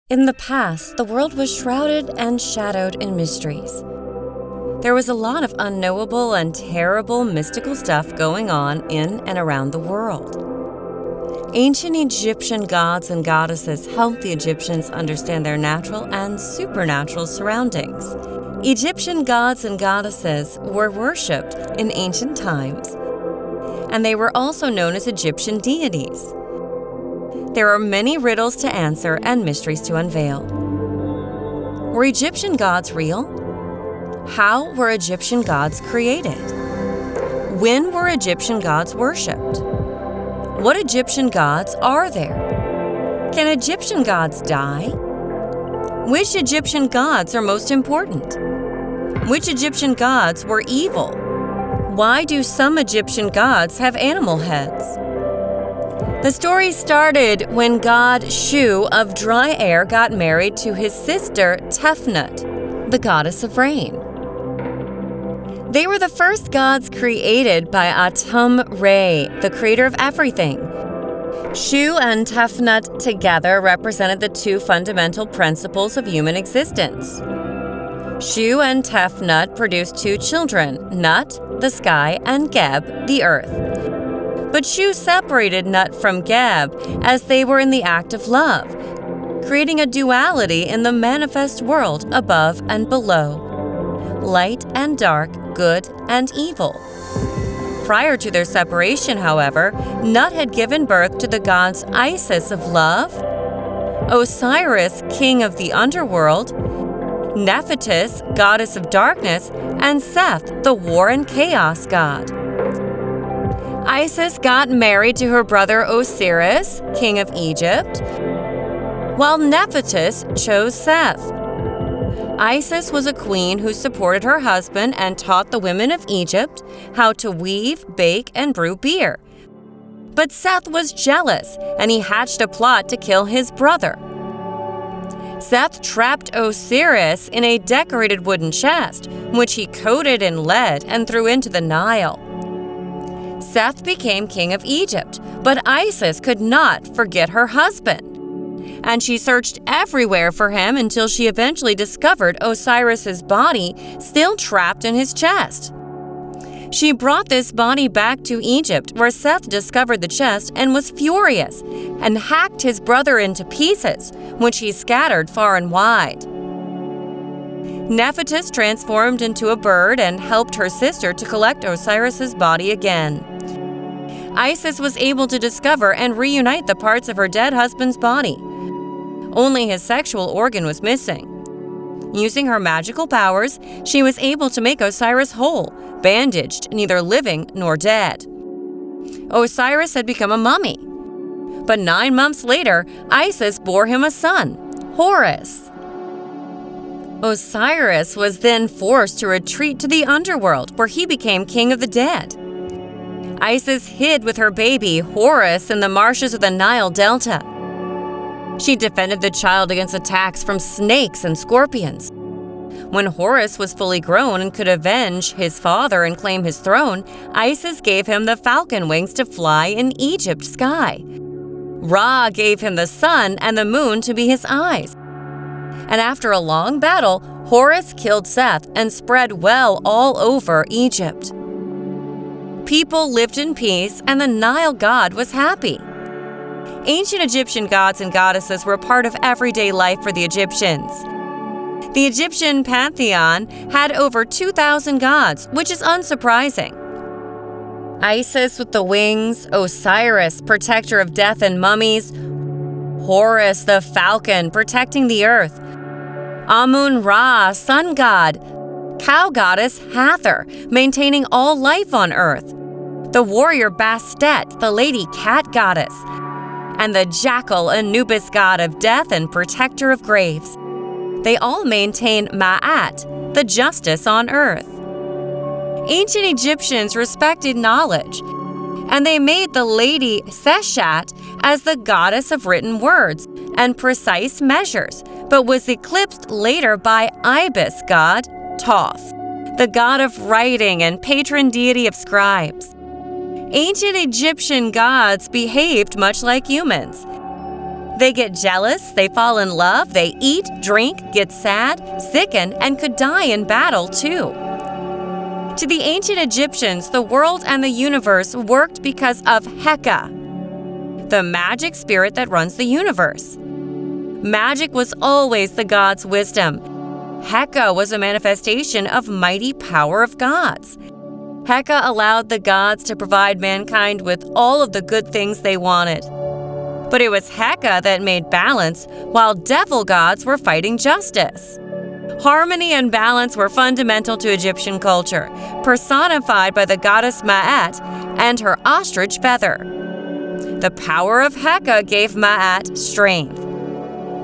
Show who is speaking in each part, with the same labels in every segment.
Speaker 1: In the past, the world was shrouded and shadowed in mysteries. There was a lot of unknowable and terrible mystical stuff going on in and around the world. Ancient Egyptian gods and goddesses helped the Egyptians understand their natural and supernatural surroundings. Egyptian gods and goddesses were worshipped in ancient times, and they were also known as Egyptian deities. There are many riddles to answer and mysteries to unveil. Were Egyptian gods real? How were Egyptian gods created? When were Egyptian gods worshipped? What Egyptian gods are there? Can Egyptian gods die? Which Egyptian gods are most important? Which Egyptian gods were evil? Why do some Egyptian gods have animal heads? The story started when God Shu of dry air got married to his sister Tefnut, the goddess of rain. They were the first gods created by Atum-Re, the creator of everything. Shu and Tefnut together represented the two fundamental principles of human existence. Shu and Tefnut produced two children, Nut, the sky, and Geb, the earth. But Shu separated Nut from Geb as they were in the act of love, creating a duality in the manifest world above and below, light and dark, good and evil. Prior to their separation, however, Nut had given birth to the gods Isis of love, Osiris, king of the underworld, Nephetis, goddess of darkness, and Seth, the war and chaos god. Isis got married to her brother Osiris, king of Egypt, while Nephetis chose Seth. Isis was a queen who supported her husband and taught the women of Egypt how to weave, bake, and brew beer. But Seth was jealous, and he hatched a plot to kill his brother. Seth trapped Osiris in a decorated wooden chest, which he coated in lead and threw into the Nile. Seth became king of Egypt, but Isis could not forget her husband. And she searched everywhere for him until she eventually discovered Osiris's body still trapped in his chest. She brought this body back to Egypt, where Seth discovered the chest and was furious and hacked his brother into pieces, which he scattered far and wide. Nephetis transformed into a bird and helped her sister to collect Osiris's body again. Isis was able to discover and reunite the parts of her dead husband's body. Only his sexual organ was missing. Using her magical powers, she was able to make Osiris whole, bandaged, neither living nor dead. Osiris had become a mummy. But 9 months later, Isis bore him a son, Horus. Osiris was then forced to retreat to the underworld, where he became king of the dead. Isis hid with her baby, Horus, in the marshes of the Nile Delta. She defended the child against attacks from snakes and scorpions. When Horus was fully grown and could avenge his father and claim his throne, Isis gave him the falcon wings to fly in Egypt's sky. Ra gave him the sun and the moon to be his eyes. And after a long battle, Horus killed Seth and spread well all over Egypt. People lived in peace, and the Nile god was happy. Ancient Egyptian gods and goddesses were part of everyday life for the Egyptians. The Egyptian pantheon had over 2,000 gods, which is unsurprising. Isis with the wings, Osiris, protector of death and mummies, Horus the falcon, protecting the earth, Amun-Ra, sun god, cow goddess Hathor, maintaining all life on earth, the warrior Bastet, the lady cat goddess, and the jackal Anubis god of death and protector of graves. They all maintain Ma'at, the justice on earth. Ancient Egyptians respected knowledge, and they made the lady Seshat as the goddess of written words and precise measures, but was eclipsed later by Ibis god Thoth, the god of writing and patron deity of scribes. Ancient Egyptian gods behaved much like humans. They get jealous, they fall in love, they eat, drink, get sad, sicken, and could die in battle too. To the ancient Egyptians, the world and the universe worked because of Heka, the magic spirit that runs the universe. Magic was always the gods' wisdom. Heka was a manifestation of mighty power of gods. Heka allowed the gods to provide mankind with all of the good things they wanted. But it was Heka that made balance, while devil gods were fighting justice. Harmony and balance were fundamental to Egyptian culture, personified by the goddess Ma'at and her ostrich feather. The power of Heka gave Ma'at strength,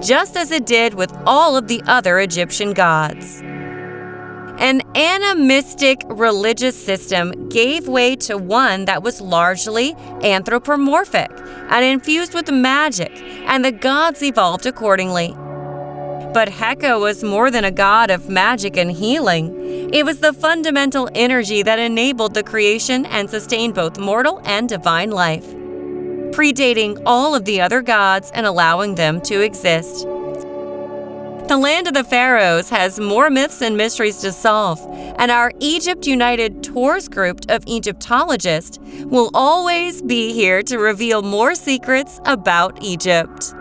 Speaker 1: just as it did with all of the other Egyptian gods. An animistic religious system gave way to one that was largely anthropomorphic and infused with magic, and the gods evolved accordingly. But Heka was more than a god of magic and healing. It was the fundamental energy that enabled the creation and sustained both mortal and divine life, predating all of the other gods and allowing them to exist. The land of the pharaohs has more myths and mysteries to solve, and our Egypt United Tours group of Egyptologists will always be here to reveal more secrets about Egypt.